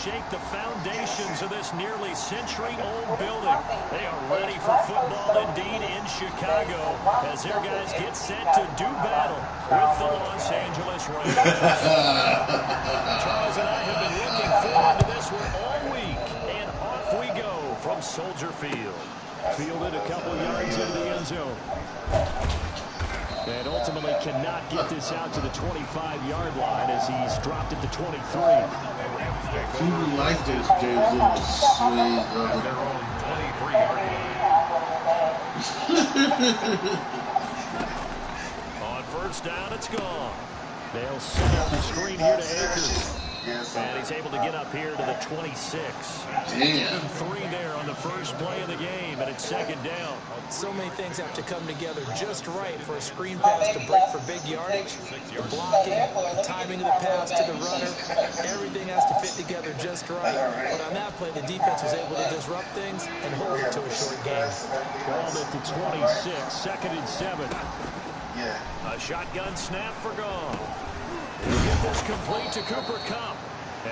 shake the foundations of this nearly century-old building. They are ready for football indeed in Chicago as their guys get set to do battle with the Los Angeles Rams. Charles and I have been looking forward to this one all week, and off we go from Soldier Field. Fielded a couple yards into the end zone. And ultimately cannot get this out to the 25-yard line as he's dropped it to 23. People like this jersey in the sleeve of their own 23-yard line. On first down, it's gone. They'll set up the screen here to Akers. And he's able to get up here to the 26. Damn. 3 there on the first play of the game, and it's second down. So many things have to come together just right for a screen pass to break for big yardage. The blocking, the timing of the pass to the runner, everything has to fit together just right. But on that play, the defense was able to disrupt things and hold it to a short game. Balled at the 26, second and 7. A shotgun snap for Goff. He'll get this complete to Cooper Kupp.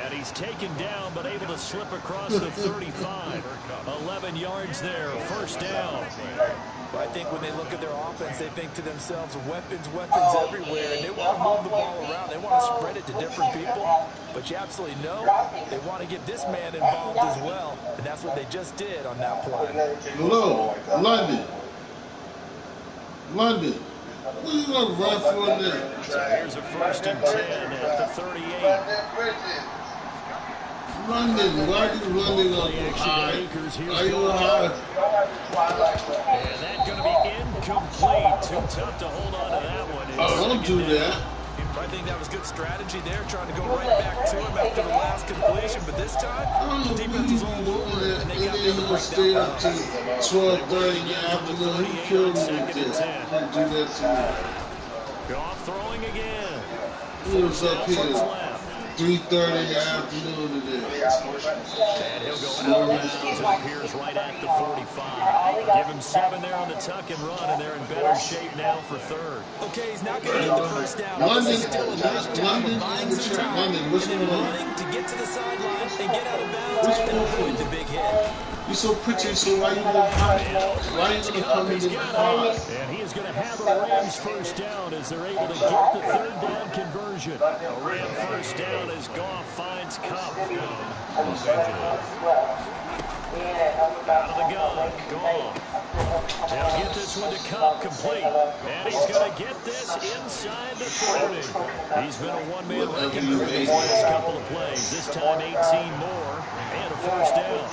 And he's taken down, but able to slip across the 35. 11 yards there, first down. Well, I think when they look at their offense, they think to themselves, weapons everywhere, and they want to move the ball around. They want to spread it to different people. But you absolutely know they want to get this man involved as well, and that's what they just did on that play. Hello, London. London. What are you going to run for there? So here's a first and 10 at the 38. London, why are you running on the high? Are you high? And that's going to be incomplete. Too tough to hold on to that one. Oh, don't do that. I think that was good strategy there, trying to go right back to him after the last completion. But this time, the defense was all over it, and they got them to break stay down. up to 12:30 in the afternoon. He killed me with this. Don't do that to me. Goff throwing again. He was up here 3:30 in the afternoon today. And he'll go out of bounds and appears right at the 45. Give him 7 there on the tuck and run, and they're in better shape now for third. Okay, he's not going to get the first down. London, Still a nice job of buying some time. London, what's going on? Running to get to the sideline and get out of bounds and avoid the big hit. You're so pretty, so why you gonna come in the car? And he is going to have a Rams first down as they're able to get the third down conversion. A Ram first down as Goff finds Kupp. Out of the gun, Goff. They'll get this one to Kupp complete. And he's going to get this inside the 30. He's been a one-man wrecking crew these last couple of plays. This time 18 more and a first down.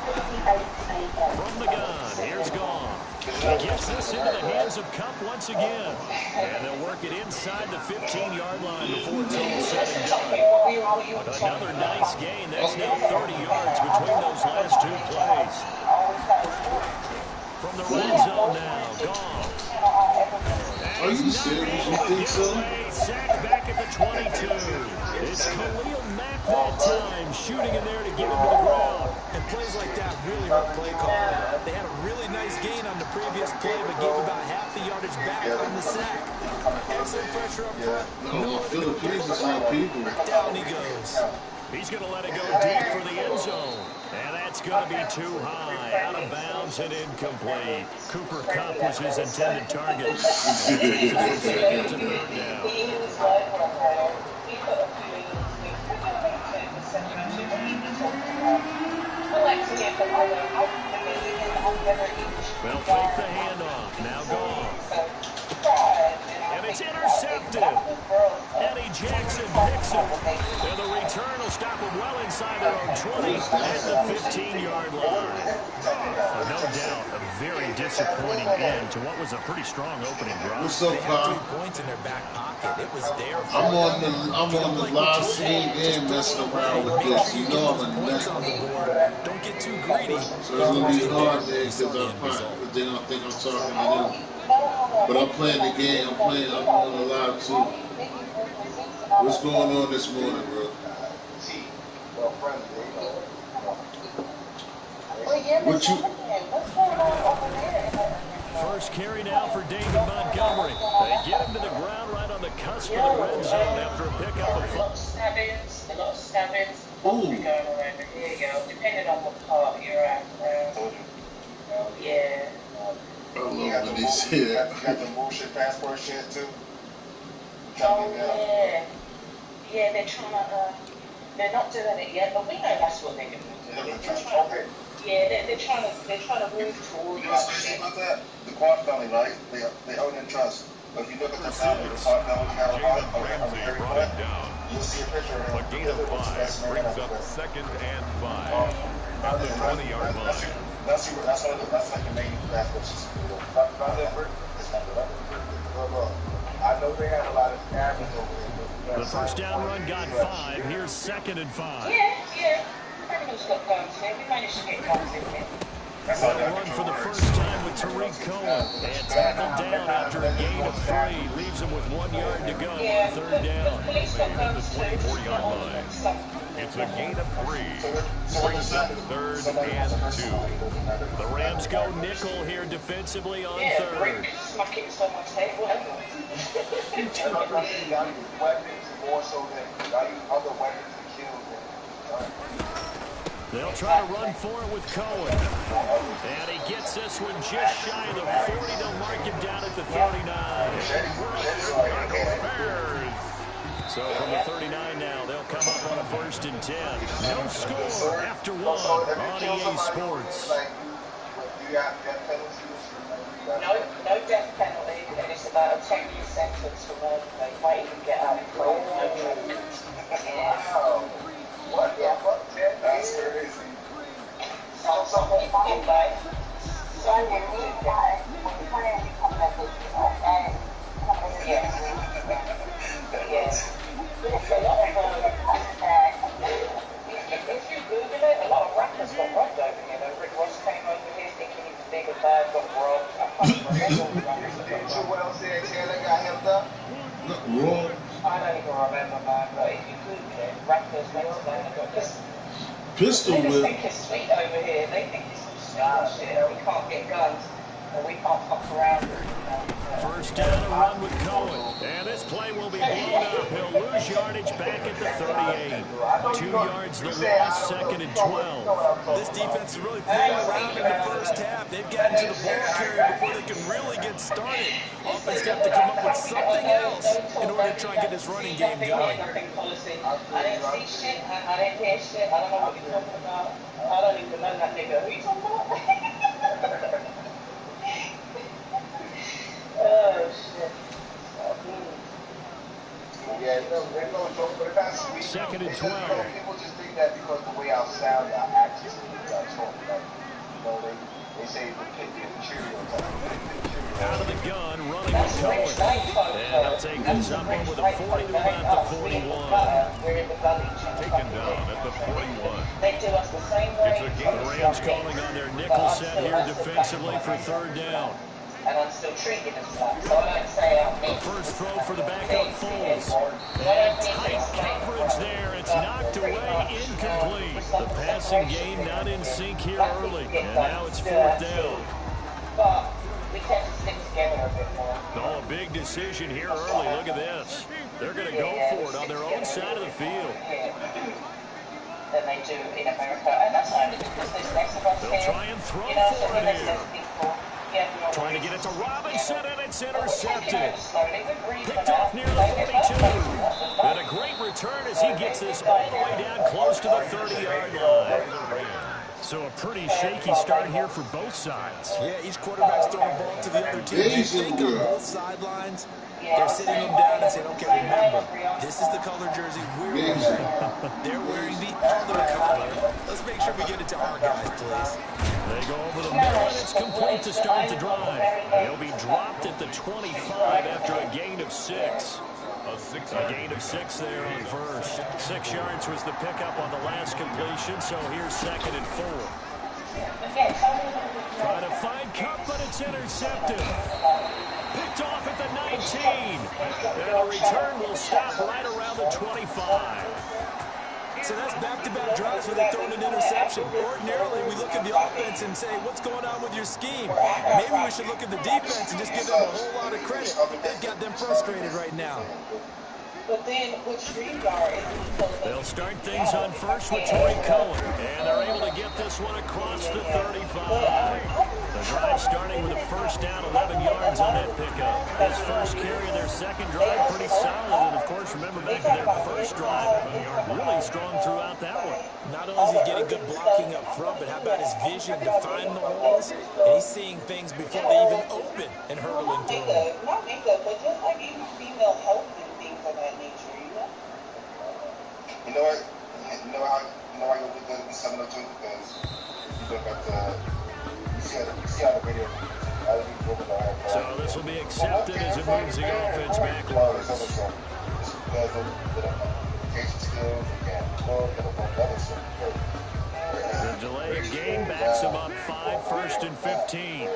From the gun, here's Goff. He gets this into the hands of Kupp once again. And they'll work it inside the 15-yard line before it's all said and done. Another nice gain. That's now 30 yards between those last 2 plays. From the red zone now, Goff. Are you serious? You think so? Sacked back at the 22. It's Khalil Mack that time, shooting in there to get him to the ground. And plays like that really hurt play calling. They had a really nice gain on the previous play, but gave about half the yardage back on the sack. Excellent pressure up front. No, Philippines is not people. Down he goes. He's going to let it go deep for the end zone. And that's going to be too high. Out of bounds and incomplete. Cooper Kupp was his intended target. Second to third down. They'll fake the handoff. Now Goff. And it's intercepted. Eddie Jackson picks it. And the return will stop him well inside their own 20 at the 15-yard line. No doubt, a very disappointing end to what was a pretty strong opening drive. What's up, They had Kyle? 3 points in their back pocket. It was there. I'm on the live stream and messing around with this. You know I'm a nut. Don't get too greedy. So it's gonna be hard there because they don't think I'm talking to them. But I'm playing the game. I'm on the live too. What's going on this morning, bro? What you? First carry now for David Montgomery. They get him to the ground right on the cusp of the red zone after a pickup of 5. Ooh. There you go. Depending on what part you're at. Yeah. I love when they say that. You got the bullshit passport shit too? Oh, yeah. Yeah, they're trying to, they're not doing it yet, but we know that's what they're going to do. They're trying to move towards. You know what's crazy about that? The Quad family, right? They own and trust. But if you look at the family, the Quad family have every foot, you'll see a picture of him. A gain of 5 brings up 2nd and 5 at the 20-yard line. That's like the main passport. I know they have a lot of Arabs over there. The first down run got 5. Here's 2nd and 5. Yeah. Everyone's got guns here. We managed to get guns in here. On the run for the first time with Tariq Cohen. And tackled down after a gain of 3. Leaves him with 1 yard to go on 3rd down. At the 24-yard line. It's a gain of 3. Brings up 3rd and 2. The Rams go nickel here defensively on 3rd. Smack it in someone's head, whatever. Y'all use weapons more so than y'all use other weapons to kill them. They'll try to run for it with Cohen. And he gets this one just shy of the 40. They'll mark him down at the 39. So from the 39 now, they'll come up on a 1st and 10. No score after 1 on EA Sports. No death penalty, and it's about a 10-year sentence for murder. You might even get out in court. What? Yeah, what? That's crazy. If you Google it, a lot of rappers got robbed over here. Rick Ross came over here thinking he was big and bad, got robbed. Did Joel say Taylor got hemmed up? Not wrong. I don't even remember, man, but if you Google it, rappers went to them and got this. Pistol They just whip. think it's sweet over here. They think it's some sweet shit. We can't get guns, and we can't fuck around. First down and run with Cohen. And this play will be blown up. He'll lose yardage back at the 38. 2 yards the loss, 2nd and 12. This defense is really playing around in the first half. They've gotten to the ball carrier before they can really get started. Offense got to come up with something else in order to try and get this running game going. I didn't see shit. I didn't hear shit. I don't know what you're talking about. I don't even know that nigga. Who you talking about? Oh, shit. Yeah, they're no joke, but that's sweet. 2nd and 12. People just think that because the way I sound, I act just talk. They say the pit Cheerio type. Out of the gun, running with Cohen. And he'll take this up over the 40 to about the 41. Taken down at the 41. They do us the same way. It's a game. The Rams calling on their nickel set here defensively for 3rd down. And I'm still treating it as that. So I might say The first throw for the backup Foles. And tight coverage there. It's knocked away, incomplete. The passing game not in sync here early. And now it's 4th down. But we tend to stick together a bit more. Oh, a big decision here early. Look at this. They're going to go for it on their own side of the field. Than they do in America. And that's only because there's less of us here. They'll try and throw for it for it here. here. Trying to get it to Robinson, and it's intercepted. Picked off near the 42. And a great return as he gets this all the way down close to the 30-yard line. So a pretty shaky start here for both sides. Yeah, each quarterback's throwing the ball to the other team. You think on both sidelines, they're sitting them down and saying, okay, remember, this is the color jersey we're wearing. They're wearing the other color. Let's make sure we get it to our guys, please. They go over the middle, and it's complete to start the drive. He'll be dropped at the 25 after a gain of 6. A gain of 6 there on first. 6 yards was the pickup on the last completion, so here's 2nd and 4. Trying to find Cup, but it's intercepted. Picked off at the 19. And the return will stop right around the 25. So that's back-to-back drives where they're throwing an interception. Ordinarily, we look at the offense and say, what's going on with your scheme? Maybe we should look at the defense and just give them a whole lot of credit. They've got them frustrated right now. But then with StreamYard, they'll start things on first with Torrey Cohen, and they're able to get this one across the 35. The drive starting with a first down, 11 yards on that pickup. His first carry of their second drive, pretty solid. And, of course, remember back to their first drive, really strong throughout that one. Not only is he getting good blocking up front, but how about his vision to find the holes? And he's seeing things before they even open and hurdling through them. Not makeup, but just like even female health and things of that nature, you know? You know what? You know why you'll get the 702? Because if you look at you see how the video. So this will be accepted as it moves the offense backwards. The delayed game backs him up 5, 1st and 15.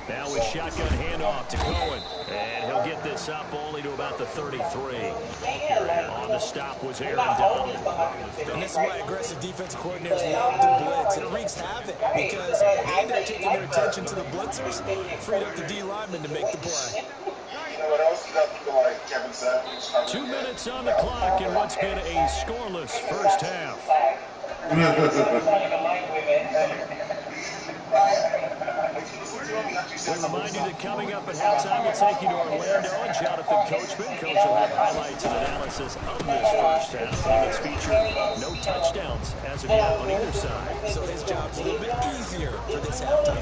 Now with shotgun handoff to Cohen. And he'll get this up only to about the 33. On the stop was Aaron Donald. And this is why aggressive defensive coordinators love to blitz. It wreaks havoc because they they're taking their attention to the blitzers, freed up the D lineman to make the play. 2 minutes on the clock in what's been a scoreless first half. We remind you that coming up at halftime, we'll take you to Orlando and Jonathan Coachman. Coach will have highlights and analysis of this first half. It's featured no touchdowns as of yet on either side. So his job's a little bit easier for this halftime.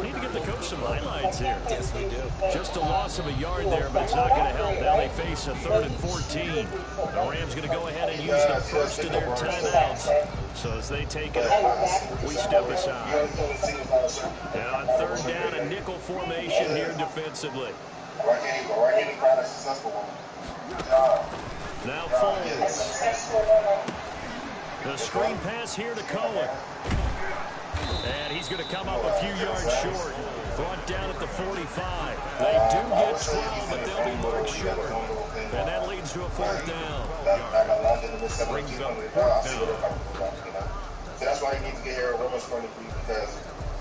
Need to give the coach some highlights here. Yes, we do. Just a loss of a yard there, but it's not going to help. Now they face a 3rd and 14. The Rams going to go ahead and use the first of their timeouts. So as they take it, we step aside. And on 3rd down, a nickel formation here defensively. Now Foles. The screen pass here to Cohen. And he's going to come up a few yards short. Brought down at the 45. They do get 12, but they'll be marked short. And that leads to a 4th down. Brings up 4th down. So that's why you need to get here real much funny because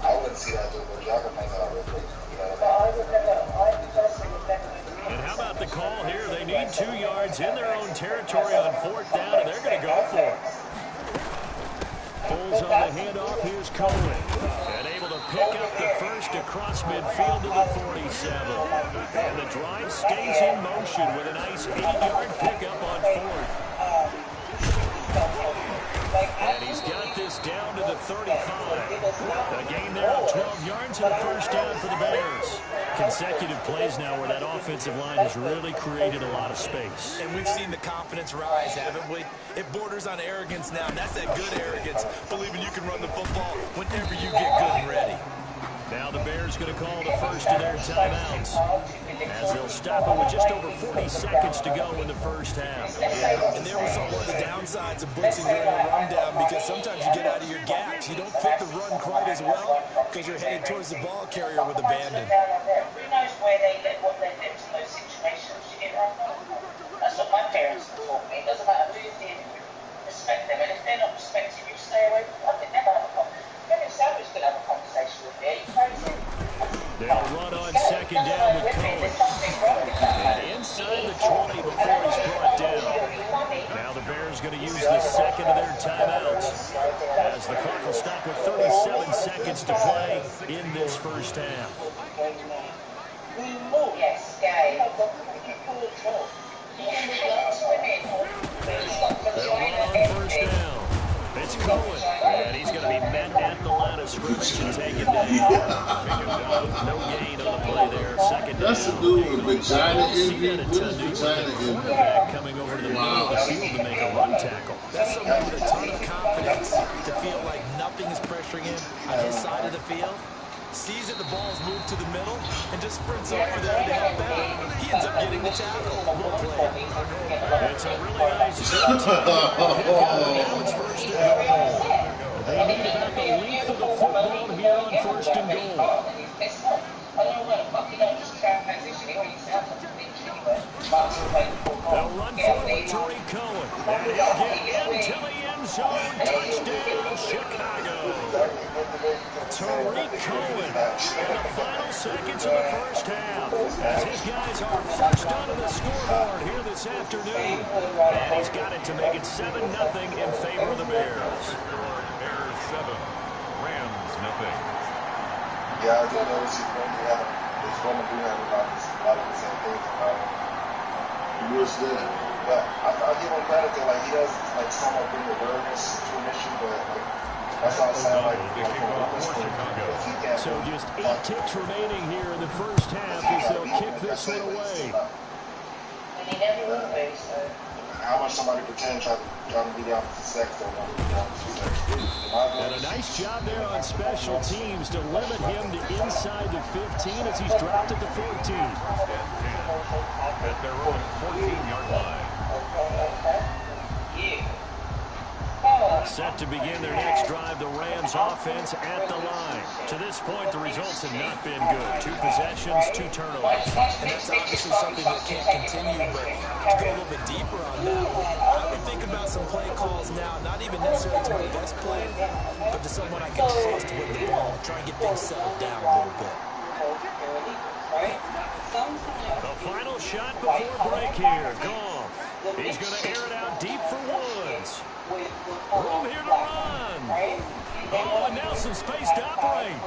I wouldn't see that doing it. Y'all can point that out real quick. And how about the call here? They need 2 yards in their own territory on 4th down, and they're going to go for it. Foles on the handoff. Here's Cohen. And able to pick up the first across midfield to the 47. And the drive stays in motion with a nice 8-yard pickup on 4th. And he's got this down to the 35. A gain there of 12 yards and a first down for the Bears. Consecutive plays now where that offensive line has really created a lot of space. And we've seen the confidence rise, haven't we? It borders on arrogance now, and that's that good arrogance, believing you can run the football whenever you get good and ready. Now the Bears going to call the first of their timeouts as they'll stop it with just over 40 seconds to go in the first half. And there we saw one of the downsides of blitzing during a rundown because sometimes you get out of your gaps. You don't fit the run quite as well because you're headed towards the ball carrier with abandon. Who knows where they let what they let in those situations you get run on? That's what my parents taught me. It doesn't matter who you did, respect them. And if they're not respecting you, stay away from them. I think never have a conversation. Savage could have a conversation with me. Are you crazy? They'll run on 2nd down with Cohen. And inside the 20 before he's brought down. Now the Bears going to use the second of their timeouts as the clock will stop with 37 seconds to play in this first half. Yes, gay. They'll run on first down. It's Cohen, and he's going to be met at the line of scrimmage and taken down. No gain on the play there. 2nd down. That's a dude with vagina envy. What is vagina envy? Coming over to the middle of the field to make a run tackle. That's someone with a ton of confidence to feel like nothing is pressuring him on his side of the field. Sees that the ball's moved to the middle and just sprints over there to help out. He ends up getting the tackle. Well played. It's a really nice it's first and goal. They need about the length of the football here on 1st and goal. They'll run forward, Torrey Cohen. And he'll get into the end zone. Touchdown, Chicago. Tariq Cohen in the final seconds of the first half. As his guys are first onto the scoreboard here this afternoon. And he's got it to make it 7-0 in favor of the Bears. Bears 7, Rams nothing. Yeah, I do notice he's going to have a lot of the same things about him. What's that? But I give him credit that like he does like somewhat bring awareness to an issue, but like that's all it sounds like if he can't. So just 8 ticks remaining here in the first half as they'll kick this one away. And he never will be, so. How much somebody pretend trying to be the opposite sex or want to be the opposite sex. And a nice job there on special teams to limit him to inside the 15 as he's dropped it to 14. At their own 14-yard line. Set to begin their next drive, the Rams offense at the line. To this point, the results have not been good. 2 possessions, 2 turnovers. And that's obviously something that can't continue, but to go a little bit deeper on that, I can think about some play calls now, not even necessarily to my best player, but to someone I can trust with the ball, try and get things settled down a little bit. The final shot before break here. Goff. He's going to air it out deep for Woods. Room here to run. Oh, and now some space to operate.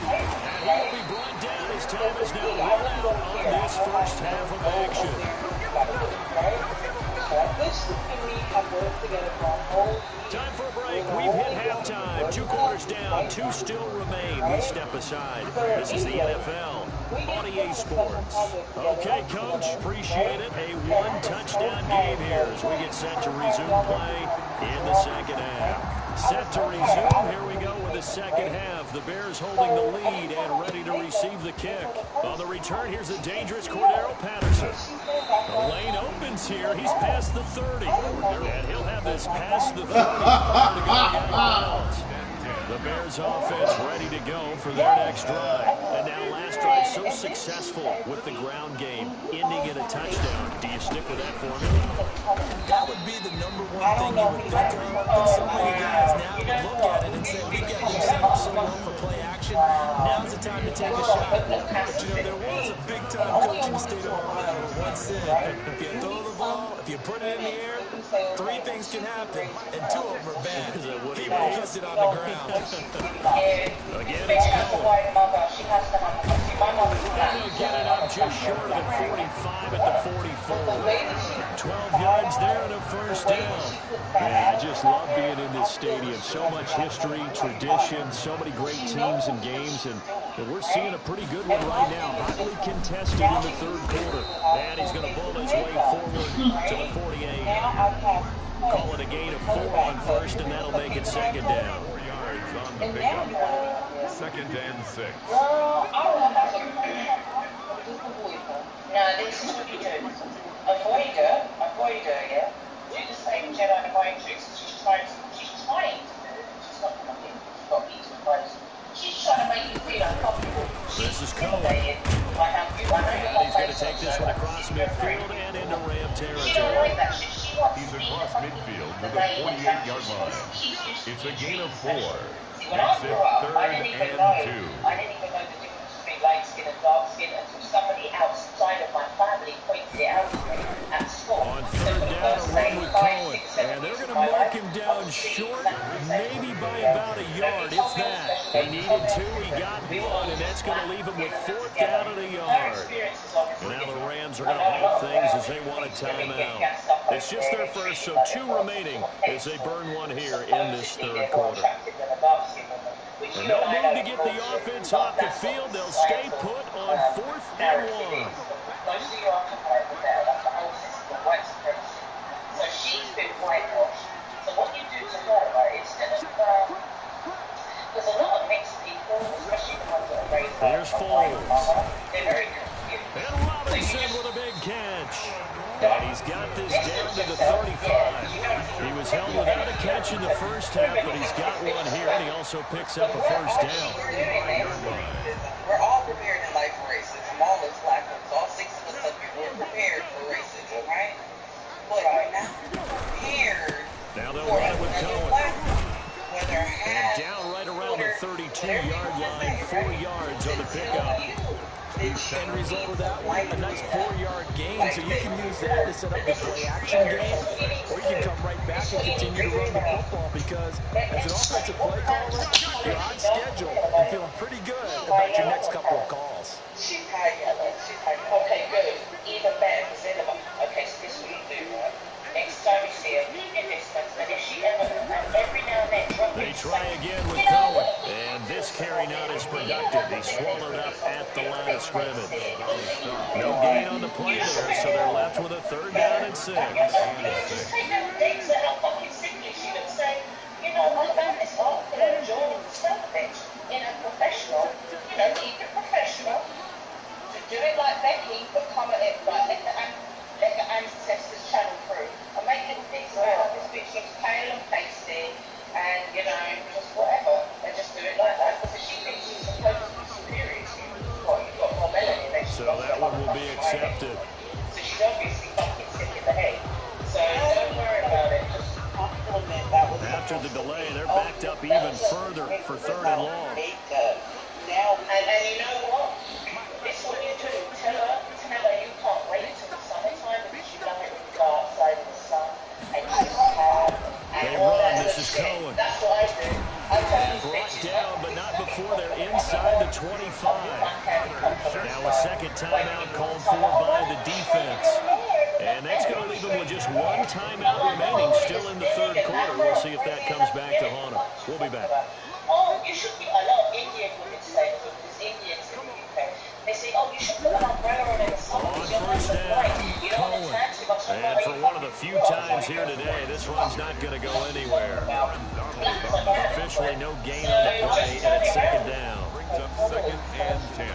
And he will be brought down. His time is now run out on this first half of action. Time for a break. We've hit halftime. 2 quarters down. 2 still remain. We step aside. This is the NFL on EA Sports. Okay, Coach. Appreciate it. A 1-touchdown game here as we get set to resume play in the second half. Set to resume. Here we go with the second half. The Bears holding the lead and ready to receive the kick. On the return, here's the dangerous Cordero Patterson. The lane opens here. He's past the 30. And he'll have this past the 30 to go out of bounds. The Bears offense ready to go for their next drive. And now last drive so successful with the ground game, ending in a touchdown. Do you stick with that formula? That would be the number one thing you would think of. But so many guys now would look at it and say, we got them set up so well for play action. Now's the time to take a shot. But, you know, there was a big-time coach in the state of Ohio who once said, if you throw the ball, if you put it in the air, 3 things can happen, and 2 of them are bad. People puts it on the ground. Again, it's Cohen. And he'll get it up just short of the 45 at the 44. 12 yards there and a first down. Yeah, I just love being in this stadium. So much history, tradition, so many great teams and games, and we're seeing a pretty good one right now. Hotly contested in the 3rd quarter. And he's going to bull his way forward to the 48. Call it a gain of 4 on first, and that'll make it second down. 4 yards on the pickup. Second and 6. Now, this is what you do. Avoid her, yeah? Do the same Jedi mind tricks. She's trying to do. She's not coming. She's got me to close. She's trying to make you feel uncomfortable. This is Cohen. And he's going to take this one across midfield and into Ram territory. He's across midfield to the 48-yard line. It's a gain of 4. Makes it 3rd and 2. I didn't even know the difference between light skin and dark skin until somebody outside of my family pointed it out to me at school. On 3rd down, a run with Cohen. And they're going to mark him down short, maybe by about a yard, if that. He needed 2, he got 1, and that's going to leave him with 4th down and a yard. And now the Rams are going to hold things as they want a timeout. It's just their first, so 2 remaining as they burn one here in this 3rd quarter. And no move to get the offense off the field. They'll stay put on 4th and 1. So she's been whitewashed. So what you do to her, right, instead of, there's a lot of mixed people, especially the ones that are raised by There's Foles. They're very confused. And Robinson with a big catch. And he's got this down to the 35. He was held without a catch in the first half, but he's got one here, and he also picks up a first down. We're all prepared in life for racism, all those black ones, all 6 of us, we're prepared for racism, right? But we're not prepared Now they'll run it with Cohen. whether And down right around the 32 22-yard line, 4 yards on the pickup. End result of that one, a nice 4-yard gain, so you can use that to set up your play-action game, or you can come right back and continue to run the football because as an offensive play caller, you're on schedule and feeling pretty good about your next couple of calls. She's high yellow. She's high. Okay, good. Even better. Because they're like, okay, so this is what you do, right? Next time you see her, you get this much. And if she ever, every now and then, drop They try again with Cohen. And this carry not as productive. He swallowed up at the line of scrimmage. No gain on the play there, so they're left with a 3rd down and 6. Just take them things that are fucking sickly. She would say, you know, I found this article on joining the salvage in a professional, you know, keep it professional. To do it like Becky, but come at it like let the ancestors channel through. And make little things about this bitch looks pale and pasty and, you know, just whatever. And just do it like that. Because she thinks she's supposed to be superior to you. Well, you've got more melanin. So that one will be accepted. So she's obviously fucking sick in the head. So don't worry about it. Just compliment that was after the delay, they're backed up even further for 3rd and long. Now, and you know what? This is what you do. Tell her you can't wait until the summertime because you love it with the dark side of the sun and you just have They run. This is Cohen. That's what I do. And brought down, but not before they're inside the 25. Now a second timeout called for by the defense. And that's going to leave them with just 1 timeout remaining still in the 3rd quarter. We'll see if that comes back to haunt them. We'll be back. Oh, you should be a lot of Indian women say because Indians in the UK. They say, oh, you should put an umbrella on in the summer. On 1st down, Cohen. And for one of the few times here today, this run's not going to go anywhere. Officially no gain on the play, and it's 2nd down. Brings up 2nd and 10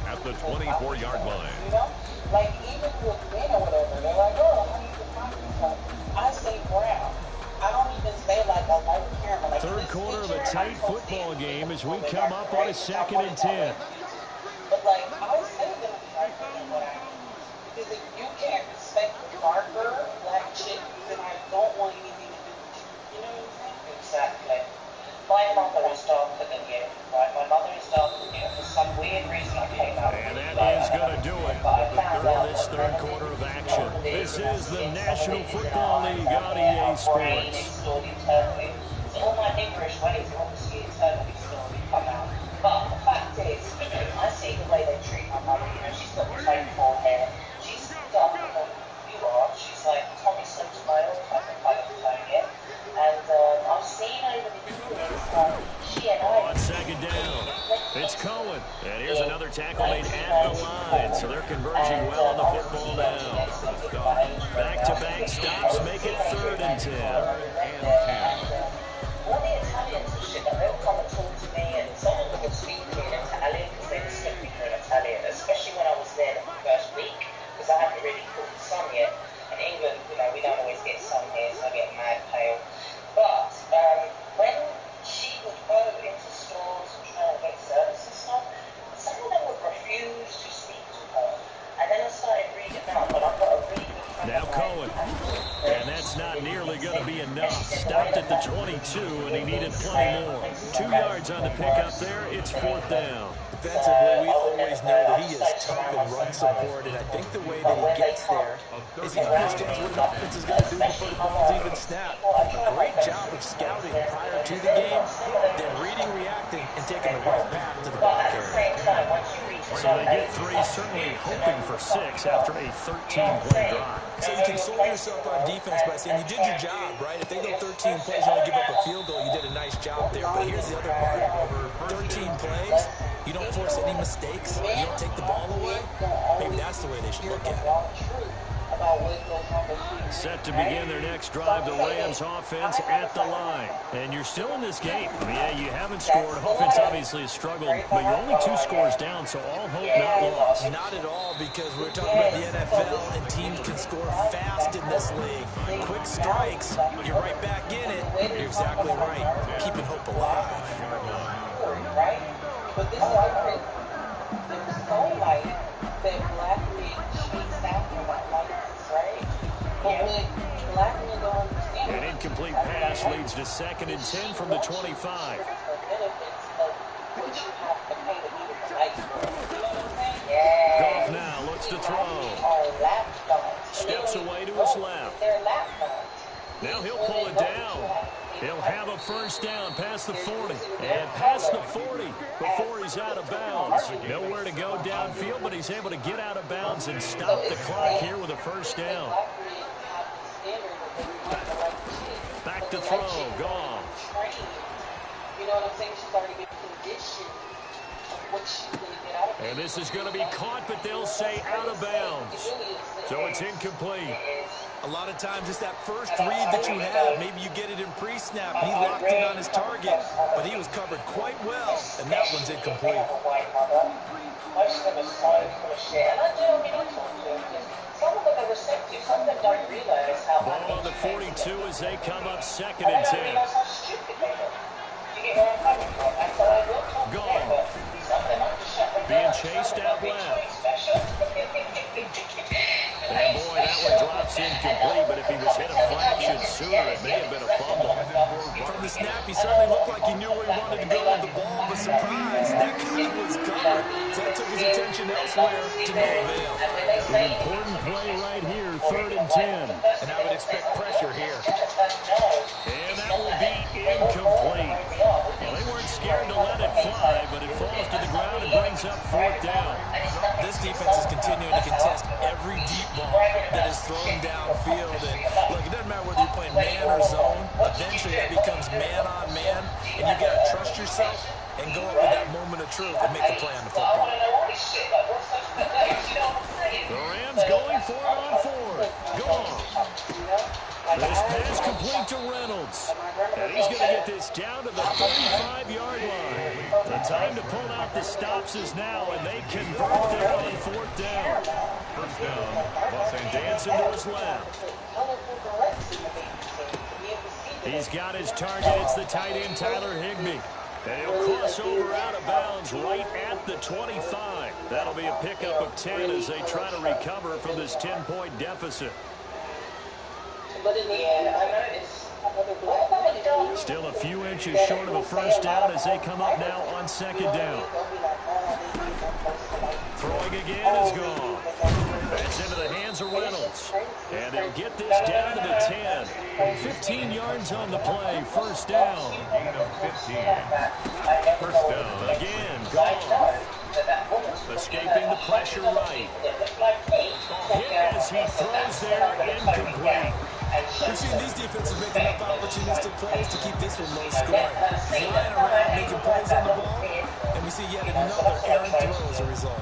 at the 24-yard line. You know, like even with men or whatever, they're like, oh, how do you define yourself? I say brown. I don't even say like a light caramel. Like 3rd quarter of a tight football game as we come up on a 2nd and 10. But like, I say them like what I mean. Because if you can't respect the darker black chick, then I don't want anything to do with you. You know what I'm saying? Exactly. My mother is darker than you, right? My mother is darker than you. For some weird reason, I came out. And that is going to do it for this 3rd quarter of action. This is the National Football League on EA Sports. So all my niggerish ways are obviously internally stored come out. But the fact is, I see the way they treat my mother. You know, she's got the same forehead. She's darker than you are. She's like Tommy Sotomayor type of tone, yeah? And I've seen over the years, she and I... On 2nd down, it's Cohen. And here's another tackle made at the line. So they're converging well on the football now. Back-to-back stops make it 3rd and 10. All the Italians and shit, they'll come and talk to me, and someone would speak to me in Italian because they respect me for an Italian, especially when I was there the first week, because I hadn't really caught the sun yet. In England, you know, we don't always get sun here, so I get mad pale. But when she would go into stores and try and get service and stuff, some of them would refuse to speak to her. And then I started reading up, and I've got a really good friend. Now Cohen. And that's not nearly going to be enough. Stopped at the 22, and he needed plenty more. 2 yards on the pickup there. It's 4th down. Defensively, we always know that he is tough in run support, and I think the way that he gets there is he understands what an offense is going to do before the ball's even snapped. A great job of scouting prior to the game, then reading, reacting, and taking the right path to the ball carrier. So they get 3, certainly hoping for 6 after a 13-play drive. So you console yourself on defense by saying you did your job, right? If they go 13 plays, you only give up a field goal, you did a nice job there. But here's the other part. Over 13 plays, you don't force any mistakes, you don't take the ball away. Maybe that's the way they should look at it. Set to begin their next drive, the Rams offense at the line. And you're still in this game. Yeah, you haven't scored. Offense obviously has struggled, but you're only 2 scores down, so all hope not lost. Not at all, because we're talking about the NFL, and teams can score fast in this league. Quick strikes, you're right back in it. You're exactly right. Keeping hope alive. Right? But this is like, they're so light that black men chase after that lightness, right? But when black men don't understand An incomplete pass leads to 2nd and 10 from the 25. for benefits of to throw. Steps away to his left. Now he'll pull it down. He'll have a first down past the 40. And past the 40 before he's out of bounds. Nowhere to go downfield, but he's able to get out of bounds and stop the clock here with a first down. Back to throw. Gone. You know what I'm saying? She's already been conditioned of what she's going to get out of it. And this is going to be caught, but they'll say out of bounds. So it's incomplete. A lot of times it's that first read that you have. Maybe you get it in pre-snap, and he locked in on his target, but he was covered quite well, and that one's incomplete. Most of them are so full of shit. And I do, I mean, I talk to them, because some of them are receptive, some of them don't realize how Ball on the 42 as they come up second they and don't 10. realize how stupid they look. You get where I'm coming from? And so I will talk to them, but some of them are just shut them Being down. chased out left. Special. And boy, that one drops incomplete, but if he was hit a fraction sooner, it may have been a fumble. From the snap, he certainly looked like he knew where he wanted to go with the ball, but surprise, that guy was covered. So that took his attention elsewhere to no avail. An important play right here, 3rd and 10. And I would expect pressure here. And that will be incomplete. Well, they weren't scared to let it fly, but it falls to the ground and brings up 4th down. This defense is continuing to contest every deep ball that is thrown downfield. And look, it doesn't matter whether you're playing man or zone. Eventually it becomes man on man, and you got to trust yourself and go up with that moment of truth and make a play on the football. The Rams going for it on 4th. Gone. This pass complete to Reynolds. And he's going to get this down to the 35-yard line. The time to pull out the stops is now, and they convert there on 4th down. First down, Los Angeles. Dancing to his left. He's got his target. It's the tight end, Tyler Higbee. And he'll cross over out of bounds right at the 25. That'll be a pickup of 10 as they try to recover from this 10-point deficit. But in the end, I noticed. Still a few inches short of a first down as they come up now on 2nd down. Throwing again is gone. That's into the hands of Reynolds. And they'll get this down to the 10. 15 yards on the play. First down. Gain of 15. First down. Again, gone. Escaping the pressure right. Hit as he throws there, incomplete. We've seen these defenses making up opportunistic plays to keep this one low scoring. Flying around, making plays on the ball, and we see yet another errant throw as a result.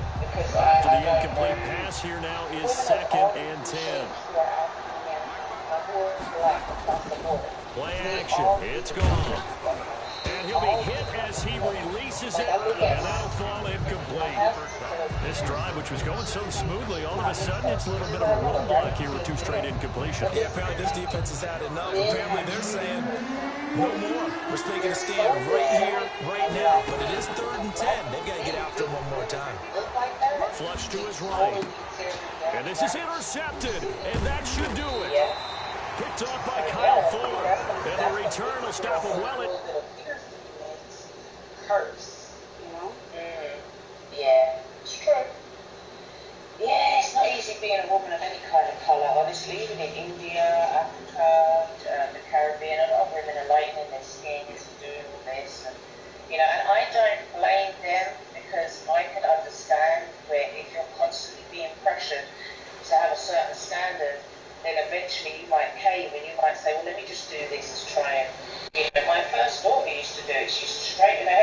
After the incomplete pass here now is 2nd and 10. Play action. It's gone. And he'll be hit as he releases it, and that'll fall incomplete. This drive, which was going so smoothly, all of a sudden it's a little bit of a roadblock here with 2 straight incompletions. Yeah, apparently this defense has had enough. Apparently they're saying, no more. We're taking a stand right here, right now. But it is 3rd and 10. They've got to get after him one more time. Flush to his right. And this is intercepted, and that should do it. Picked off by Kyle Fuller. And the return will stop him well. Curse, you know? Yeah, it's true. Yeah, it's not easy being a woman of any kind of colour, honestly. Even in India, Africa, the Caribbean, a lot of women are lightening their skins and doing all this. And, you know, and I don't blame them because I can understand where if you're constantly being pressured to have a certain standard, then eventually you might cave and you might say, well, let me just do this to try and, you know, my first daughter used to do it. She used to straighten her